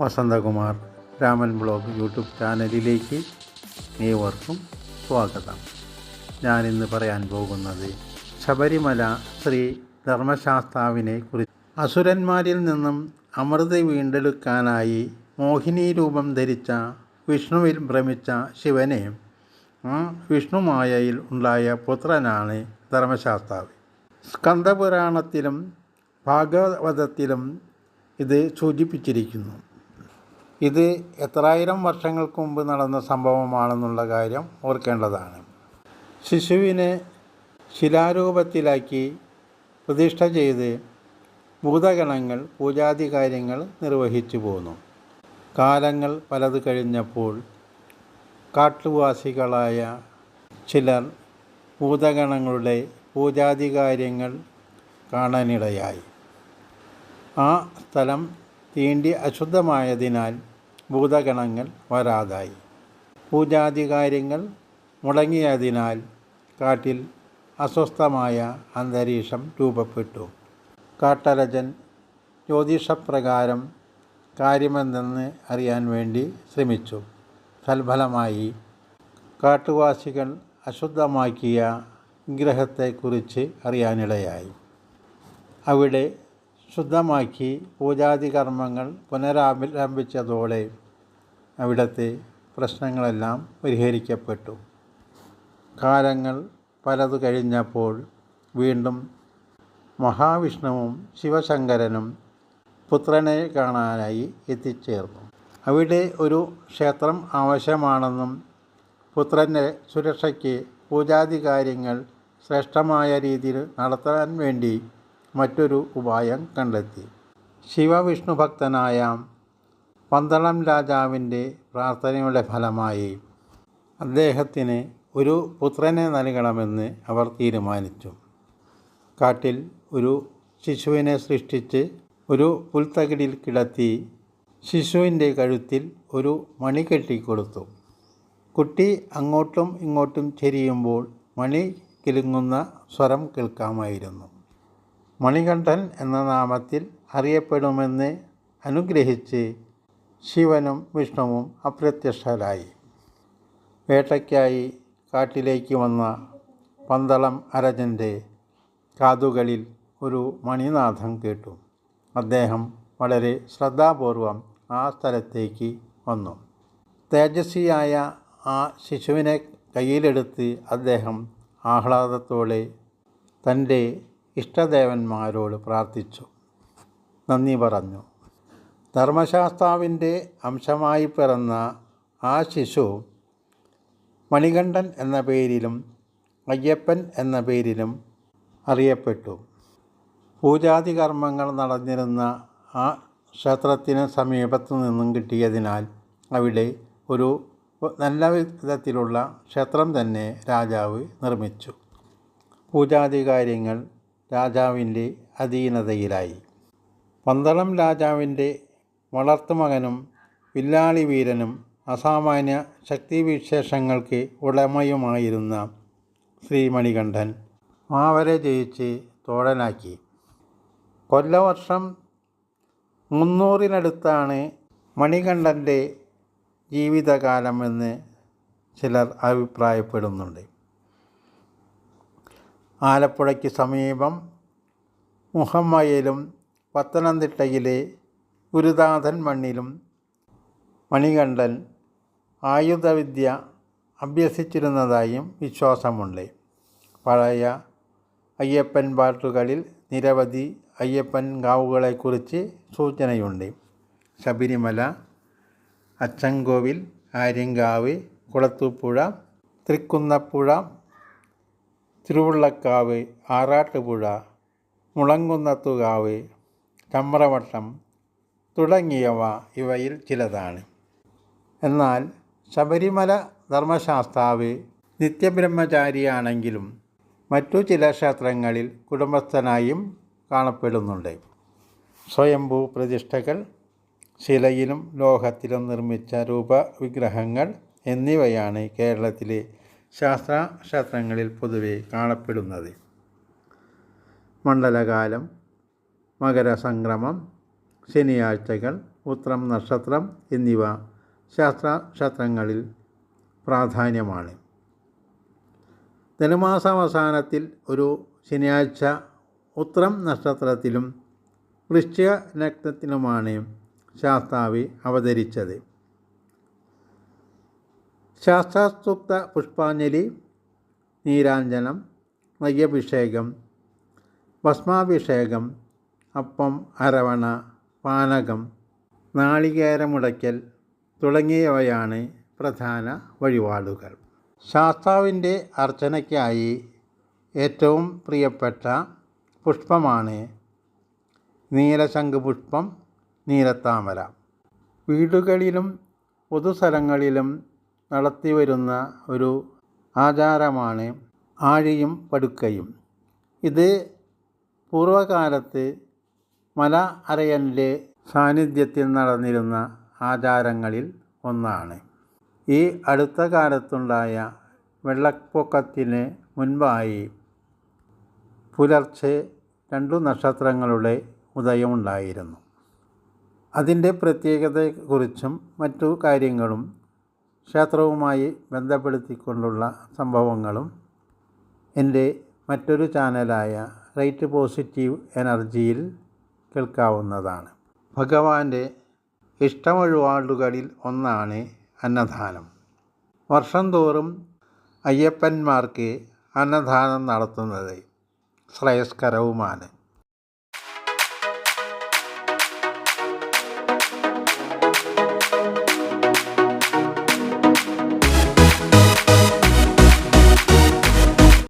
Vasanthakumar Raman blog YouTube ചാനലിലേക്ക് ഏവർക്കും സ്വാഗതം. ഞാനിന്ന് പറയാൻ പോകുന്നത് ശബരിമല ശ്രീ ധർമ്മശാസ്താവിനെ കുറിച്ച്. അസുരന്മാരിൽ നിന്നും അമൃത് വീണ്ടെടുക്കാനായി മോഹിനി രൂപം ധരിച്ച വിഷ്ണുവിൽ ഭ്രമിച്ച ശിവനെ വിഷ്ണുമായയിൽ ഉണ്ടായ പുത്രനാണ് ധർമ്മശാസ്താവ്. സ്കന്ദപുരാണത്തിലും ഭാഗവതത്തിലും ഇത് സൂചിപ്പിച്ചിരിക്കുന്നു. ഇത് എത്രായിരം വർഷങ്ങൾക്ക് മുമ്പ് നടന്ന സംഭവമാണെന്നുള്ള കാര്യം ഓർക്കേണ്ടതാണ്. ശിശുവിനെ ശിലാരൂപത്തിലാക്കി പ്രതിഷ്ഠ ചെയ്ത് ഭൂതഗണങ്ങൾ പൂജാതി കാര്യങ്ങൾ നിർവഹിച്ചു പോന്നു. കാലങ്ങൾ പലത് കഴിഞ്ഞപ്പോൾ കാട്ടുവാസികളായ ചിലർ ഭൂതഗണങ്ങളുടെ പൂജാതി കാര്യങ്ങൾ കാണാനിടയായി. ആ സ്ഥലം തീണ്ടി അശുദ്ധമായതിനാൽ ഭൂതഗണങ്ങൾ വരാതായി. പൂജാതി കാര്യങ്ങൾ മുടങ്ങിയതിനാൽ കാട്ടിൽ അസ്വസ്ഥമായ അന്തരീക്ഷം രൂപപ്പെട്ടു. കാട്ടരജൻ ജ്യോതിഷപ്രകാരം കാര്യമെന്തെന്ന് അറിയാൻ വേണ്ടി ശ്രമിച്ചു. തൽഫലമായി കാട്ടുവാസികൾ അശുദ്ധമാക്കിയ വിഗ്രഹത്തെക്കുറിച്ച് അറിയാനിടയായി. അവിടെ ശുദ്ധമാക്കി പൂജാതി കർമ്മങ്ങൾ പുനരാരംഭിച്ചതോടെ അവിടുത്തെ പ്രശ്നങ്ങളെല്ലാം പരിഹരിക്കപ്പെട്ടു. കാലങ്ങൾ പലതു കഴിഞ്ഞപ്പോൾ വീണ്ടും മഹാവിഷ്ണുവും ശിവശങ്കരനും പുത്രനെ കാണാനായി എത്തിച്ചേർന്നു. അവിടെ ഒരു ക്ഷേത്രം ആവശ്യമാണെന്നും പുത്രൻ്റെ സുരക്ഷയ്ക്ക് പൂജാതി കാര്യങ്ങൾ ശ്രേഷ്ഠമായ രീതിയിൽ നടത്താൻ വേണ്ടി മറ്റൊരു ഉപായം കണ്ടെത്തി. ശിവവിഷ്ണു ഭക്തനായ പന്തളം രാജാവിൻ്റെ പ്രാർത്ഥനയുടെ ഫലമായി അദ്ദേഹത്തിന് ഒരു പുത്രനെ നൽകണമെന്ന് അവർ തീരുമാനിച്ചു. കാട്ടിൽ ഒരു ശിശുവിനെ സൃഷ്ടിച്ച് ഒരു പുൽത്തകിടിൽ കിടത്തി ശിശുവിൻ്റെ കഴുത്തിൽ ഒരു മണി കെട്ടിക്കൊടുത്തു. കുട്ടി അങ്ങോട്ടും ഇങ്ങോട്ടും ചെരിയുമ്പോൾ മണി കിലുങ്ങുന്ന സ്വരം കേൾക്കാമായിരുന്നു. മണികണ്ഠൻ എന്ന നാമത്തിൽ അറിയപ്പെടുമെന്ന് അനുഗ്രഹിച്ച് ശിവനും വിഷ്ണുവും അപ്രത്യക്ഷരായി. വേട്ടയ്ക്കായി കാട്ടിലേക്ക് വന്ന പന്തളം അരജൻ്റെ കാതുകളിൽ ഒരു മണിനാദം കേട്ടു. അദ്ദേഹം വളരെ ശ്രദ്ധാപൂർവം ആ സ്ഥലത്തേക്ക് വന്നു. തേജസ്വിയായ ആ ശിശുവിനെ കയ്യിലെടുത്ത് അദ്ദേഹം ആഹ്ലാദത്തോടെ തൻ്റെ ഇഷ്ടദേവന്മാരോട് പ്രാർത്ഥിച്ചു, നന്ദി പറഞ്ഞു. ധർമ്മശാസ്താവിൻ്റെ അംശമായി പിറന്ന ആ ശിശു മണികണ്ഠൻ എന്ന പേരിലും അയ്യപ്പൻ എന്ന പേരിലും അറിയപ്പെട്ടു. പൂജാതി കർമ്മങ്ങൾ നടന്നിരുന്ന ആ ക്ഷേത്രത്തിന് സമീപത്തു നിന്നും കിട്ടിയതിനാൽ അവിടെ ഒരു നല്ല വിധത്തിലുള്ള ക്ഷേത്രം തന്നെ രാജാവ് നിർമ്മിച്ചു. പൂജാതി കാര്യങ്ങൾ രാജാവിൻ്റെ അധീനതയിലായി. പന്തളം രാജാവിൻ്റെ വളർത്തുമകനും വില്ലാളി വീരനും അസാമാന്യ ശക്തിവിശേഷങ്ങൾക്ക് ഉടമയുമായിരുന്ന ശ്രീ മണികണ്ഠൻ മാവരെ ജയിച്ച് തോഴനാക്കി. കൊല്ലവർഷം 300-നടുത്താണ് മണികണ്ഠൻ്റെ ജീവിതകാലമെന്ന് ചിലർ അഭിപ്രായപ്പെടുന്നുണ്ട്. ആലപ്പുഴയ്ക്ക് സമീപം മുഹമ്മയിലും പത്തനംതിട്ടയിലെ ഗുരുനാഥൻ മണ്ണിലും മണികണ്ഠൻ ആയുധവിദ്യ അഭ്യസിച്ചിരുന്നതായും വിശ്വാസമുണ്ട്. പഴയ അയ്യപ്പൻ പാട്ടുകളിൽ നിരവധി അയ്യപ്പൻ കാവുകളെക്കുറിച്ച് സൂചനയുണ്ട്. ശബരിമല, അച്ചൻകോവിൽ, ആര്യങ്കാവ്, കുളത്തൂപ്പുഴ, തൃക്കുന്നപ്പുഴ, തിരുവുള്ളക്കാവ്, ആറാട്ടുപുഴ, മുളങ്കുന്നത്തുകാവ്, ചമ്രവട്ടം തുടങ്ങിയവ ഇവയിൽ ചിലതാണ്. എന്നാൽ ശബരിമല ധർമ്മശാസ്താവ് നിത്യബ്രഹ്മചാരിയാണെങ്കിലും മറ്റു ചില ക്ഷേത്രങ്ങളിൽ കുടുംബസ്ഥനായും കാണപ്പെടുന്നുണ്ട്. സ്വയംഭൂ പ്രതിഷ്ഠകൾ, ശിലയിലും ലോഹത്തിലും നിർമ്മിച്ച രൂപവിഗ്രഹങ്ങൾ എന്നിവയാണ് കേരളത്തിലെ ശാസ്താക്ഷേത്രങ്ങളിൽ പൊതുവെ കാണപ്പെടുന്നത്. മണ്ഡലകാലം, മകരസംക്രമം, ശനിയാഴ്ചകൾ, ഉത്രം നക്ഷത്രം എന്നിവ ശാസ്ത്രങ്ങളിൽ പ്രാധാന്യമാണ്. ധനുമാസാവസാനത്തിൽ ഒരു ശനിയാഴ്ച ഉത്രം നക്ഷത്രത്തിലും വൃശ്ചിക ലഗ്നത്തിലുമാണ് ശാസ്താവ് അവതരിച്ചത്. ശാസ്താസ്തുക്ത പുഷ്പാഞ്ജലി, നീരാഞ്ജനം, നെയ്യഭിഷേകം, ഭസ്മാഭിഷേകം, അപ്പം, അരവണ, പാനകം, നാളികേരമുടയ്ക്കൽ തുടങ്ങിയവയാണ് പ്രധാന വഴിപാടുകൾ. ശാസ്താവിൻ്റെ അർച്ചനയ്ക്കായി ഏറ്റവും പ്രിയപ്പെട്ട പുഷ്പമാണ് നീലശംഖുപുഷ്പം, നീലത്താമര. വീടുകളിലും പൊതുസ്ഥലങ്ങളിലും നടത്തിവരുന്ന ഒരു ആചാരമാണ് ആഴിയും പടുക്കയും. ഇത് പൂർവകാലത്ത് മല അരയൻ്റെ സാന്നിധ്യത്തിൽ നടന്നിരുന്ന ആചാരങ്ങളിൽ ഒന്നാണ്. ഈ അടുത്ത കാലത്തുണ്ടായ വെള്ളപ്പൊക്കത്തിന് മുൻപായി പുലർച്ചെ 2 നക്ഷത്രങ്ങളുടെ ഉദയമുണ്ടായിരുന്നു. അതിൻ്റെ പ്രത്യേകതയെക്കുറിച്ചും മറ്റു കാര്യങ്ങളും ക്ഷേത്രവുമായി ബന്ധപ്പെടുത്തിക്കൊണ്ടുള്ള സംഭവങ്ങളും എൻ്റെ മറ്റൊരു ചാനലായ റൈറ്റ് പോസിറ്റീവ് എനർജിയിൽ കേൾക്കാവുന്നതാണ്. ഭഗവാന്റെ ഇഷ്ടവഴിപാടുകളിൽ ഒന്നാണ് അന്നദാനം. വർഷം തോറും അയ്യപ്പന്മാർക്ക് അന്നദാനം നടത്തുന്നത് ശ്രേയസ്കരവുമാണ്.